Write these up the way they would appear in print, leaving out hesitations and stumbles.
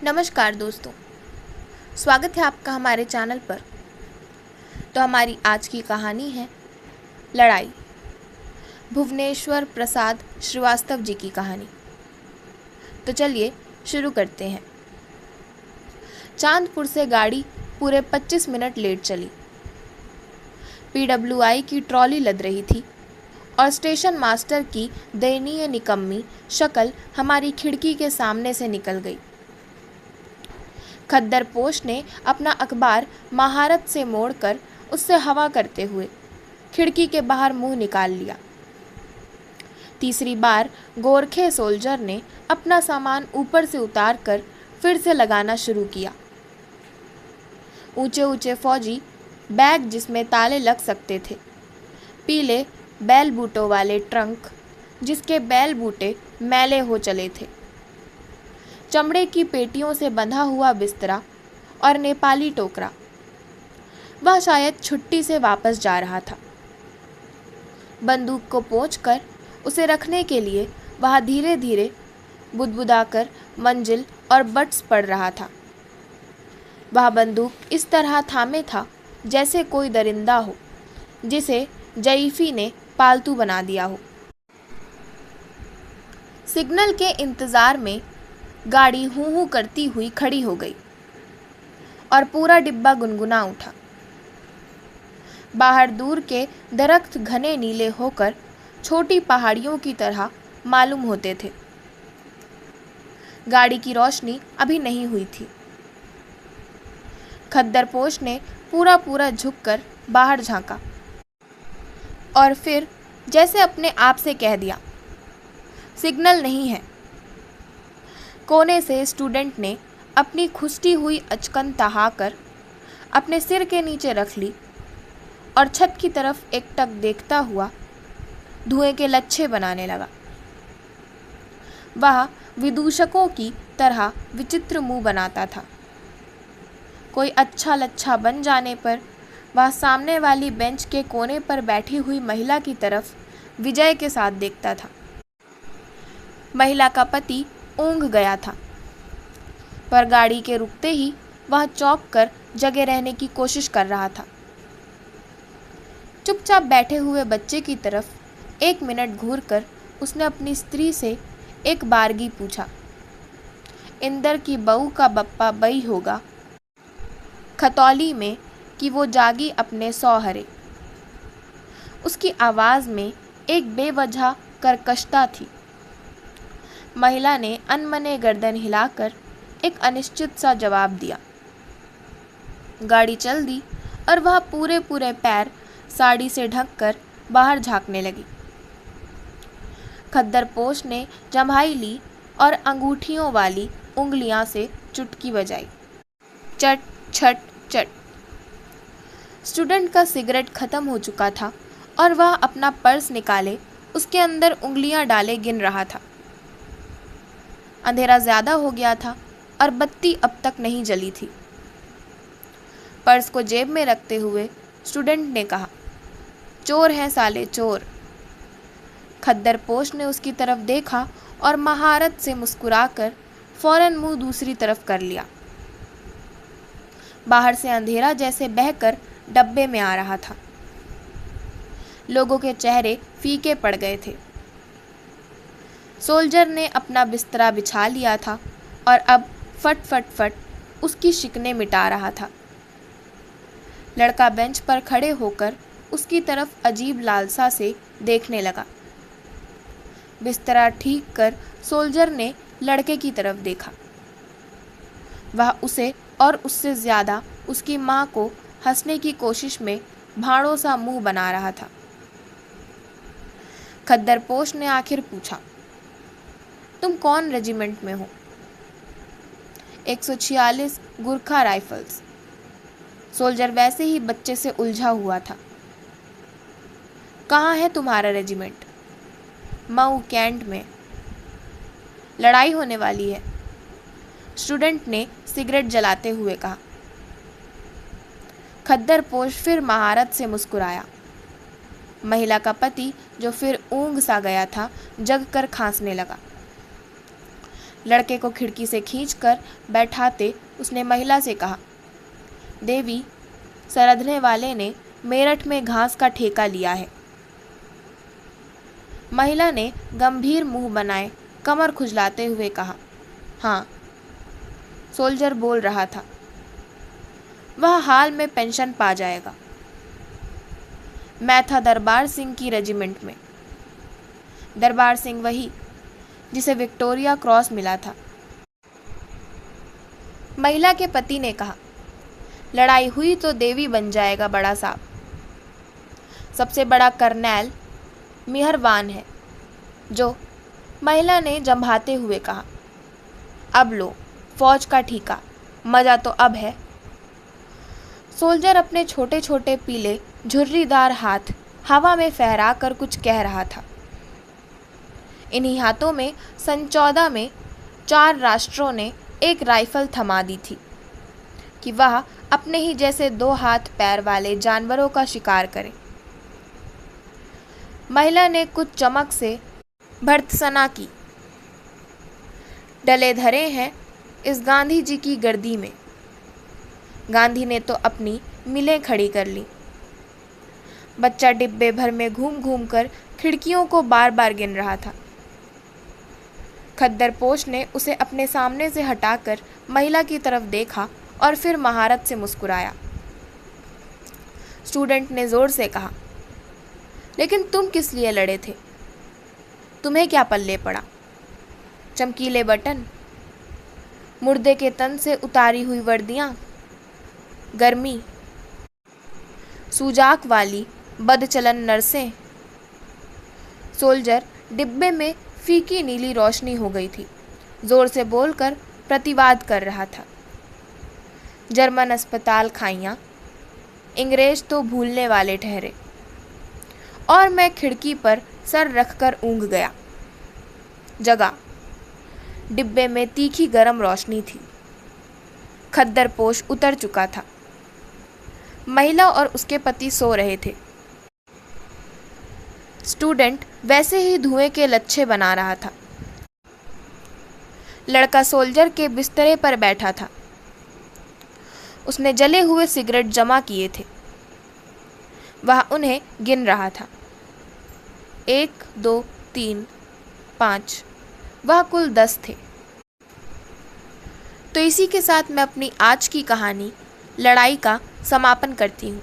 नमस्कार दोस्तों, स्वागत है आपका हमारे चैनल पर। तो हमारी आज की कहानी है लड़ाई। भुवनेश्वर प्रसाद श्रीवास्तव जी की कहानी। तो चलिए शुरू करते हैं। चांदपुर से गाड़ी पूरे 25 मिनट लेट चली। PWI की ट्रॉली लद रही थी और स्टेशन मास्टर की दयनीय निकम्मी शक्ल हमारी खिड़की के सामने से निकल गई। खद्दरपोश ने अपना अखबार महारत से मोड़कर उससे हवा करते हुए खिड़की के बाहर मुंह निकाल लिया। तीसरी बार गोरखे सोल्जर ने अपना सामान ऊपर से उतारकर फिर से लगाना शुरू किया। ऊंचे ऊंचे फौजी बैग जिसमें ताले लग सकते थे, पीले बैल बूटों वाले ट्रंक जिसके बैल बूटे मैले हो चले थे, चमड़े की पेटियों से बंधा हुआ बिस्तरा और नेपाली टोकरा। वह शायद छुट्टी से वापस जा रहा था। बंदूक को पोंछकर उसे रखने के लिए वह धीरे धीरे बुदबुदाकर मंजिल और बट्स पड़ रहा था। वह बंदूक इस तरह थामे था जैसे कोई दरिंदा हो जिसे जईफी ने पालतू बना दिया हो। सिग्नल के इंतज़ार में गाड़ी हूँ हूँ करती हुई खड़ी हो गई और पूरा डिब्बा गुनगुना उठा। बाहर दूर के दरख्त घने नीले होकर छोटी पहाड़ियों की तरह मालूम होते थे। गाड़ी की रोशनी अभी नहीं हुई थी। खद्दरपोश ने पूरा झुककर बाहर झांका और फिर जैसे अपने आप से कह दिया, सिग्नल नहीं है। कोने से स्टूडेंट ने अपनी खुश्ती हुई अचकन तहाकर अपने सिर के नीचे रख ली और छत की तरफ एकटक देखता हुआ धुएं के लच्छे बनाने लगा। वह विदूषकों की तरह विचित्र मुंह बनाता था। कोई अच्छा लच्छा बन जाने पर वह सामने वाली बेंच के कोने पर बैठी हुई महिला की तरफ विजय के साथ देखता था। महिला का पति ऊँघ गया था, पर गाड़ी के रुकते ही वह चौंक कर जगे रहने की कोशिश कर रहा था। चुपचाप बैठे हुए बच्चे की तरफ 1 मिनट घूरकर उसने अपनी स्त्री से एक बारगी पूछा, इंदर की बहू का बप्पा बई होगा खतौली में कि वो जागी अपने सौहरे। उसकी आवाज़ में एक बेवजह कर्कशता थी। महिला ने अनमने गर्दन हिलाकर एक अनिश्चित सा जवाब दिया। गाड़ी चल दी और वह पूरे पैर साड़ी से ढककर बाहर झांकने लगी। खद्दरपोश ने जम्हाई ली और अंगूठियों वाली उंगलियां से चुटकी बजाई। चट छट चट। स्टूडेंट का सिगरेट खत्म हो चुका था और वह अपना पर्स निकाले उसके अंदर उंगलियां डाले गिन रहा था। अंधेरा ज़्यादा हो गया था और बत्ती अब तक नहीं जली थी। पर्स को जेब में रखते हुए स्टूडेंट ने कहा, चोर हैं साले चोर। खद्दरपोश ने उसकी तरफ देखा और महारत से मुस्कुराकर फौरन मुंह दूसरी तरफ कर लिया। बाहर से अंधेरा जैसे बहकर डब्बे में आ रहा था। लोगों के चेहरे फीके पड़ गए थे। सोल्जर ने अपना बिस्तरा बिछा लिया था और अब फट फट फट उसकी शिकने मिटा रहा था। लड़का बेंच पर खड़े होकर उसकी तरफ अजीब लालसा से देखने लगा। बिस्तरा ठीक कर सोल्जर ने लड़के की तरफ देखा। वह उसे और उससे ज़्यादा उसकी माँ को हंसने की कोशिश में भाड़ों सा मुंह बना रहा था। खद्दरपोश ने आखिर पूछा, तुम कौन रेजिमेंट में हो? 146 गुरखा राइफल्स। सोल्जर वैसे ही बच्चे से उलझा हुआ था। कहाँ है तुम्हारा रेजिमेंट? मऊ कैंट में। लड़ाई होने वाली है, स्टूडेंट ने सिगरेट जलाते हुए कहा। खद्दरपोश फिर महारत से मुस्कुराया। महिला का पति, जो फिर ऊँघ सा गया था, जग कर खांसने लगा। लड़के को खिड़की से खींचकर बैठाते उसने महिला से कहा, देवी, सरधने वाले ने मेरठ में घास का ठेका लिया है। महिला ने गंभीर मुंह बनाए कमर खुजलाते हुए कहा, हाँ। सोल्जर बोल रहा था, वह हाल में पेंशन पा जाएगा। मैं था दरबार सिंह की रेजिमेंट में। दरबार सिंह वही जिसे विक्टोरिया क्रॉस मिला था। महिला के पति ने कहा, लड़ाई हुई तो देवी बन जाएगा बड़ा साहब। सबसे बड़ा कर्नैल मेहरवान है। जो महिला ने जंभाते हुए कहा, अब लो फौज का ठीका, मजा तो अब है। सोल्जर अपने छोटे छोटे पीले झुर्रीदार हाथ हवा में फहराकर कुछ कह रहा था। इन्हीं हाथों में सन 14 में 4 राष्ट्रों ने एक राइफल थमा दी थी कि वह अपने ही जैसे 2 हाथ पैर वाले जानवरों का शिकार करें। महिला ने कुछ चमक से भर्त्सना की, डले धरे हैं इस गांधी जी की गर्दी में। गांधी ने तो अपनी मिलें खड़ी कर ली। बच्चा डिब्बे भर में घूम घूम कर खिड़कियों को बार बार गिन रहा था। खद्दरपोश ने उसे अपने सामने से हटाकर महिला की तरफ देखा और फिर महारत से मुस्कुराया। स्टूडेंट ने जोर से कहा, लेकिन तुम किस लिए लड़े थे? तुम्हें क्या पल्ले पड़ा? चमकीले बटन, मुर्दे के तन से उतारी हुई वर्दियां, गर्मी, सूजाक वाली बदचलन नर्सें। सोल्जर डिब्बे में फीकी नीली रोशनी हो गई थी, जोर से बोलकर प्रतिवाद कर रहा था। जर्मन अस्पताल खाइयां, अंग्रेज तो भूलने वाले ठहरे। और मैं खिड़की पर सर रखकर ऊँघ गया। जगा। डिब्बे में तीखी गरम रोशनी थी। खद्दरपोश उतर चुका था। महिला और उसके पति सो रहे थे। स्टूडेंट वैसे ही धुएं के लच्छे बना रहा था। लड़का सोल्जर के बिस्तरे पर बैठा था। उसने जले हुए सिगरेट जमा किए थे। वह उन्हें गिन रहा था। 1, 2, 3, 5, वह कुल 10 थे। तो इसी के साथ मैं अपनी आज की कहानी लड़ाई का समापन करती हूँ।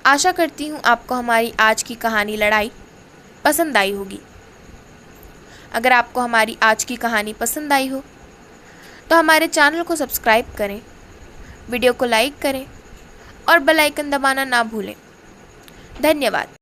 आशा करती हूँ आपको हमारी आज की कहानी लड़ाई पसंद आई होगी। अगर आपको हमारी आज की कहानी पसंद आई हो तो हमारे चैनल को सब्सक्राइब करें, वीडियो को लाइक करें और बेल आइकन दबाना ना भूलें। धन्यवाद।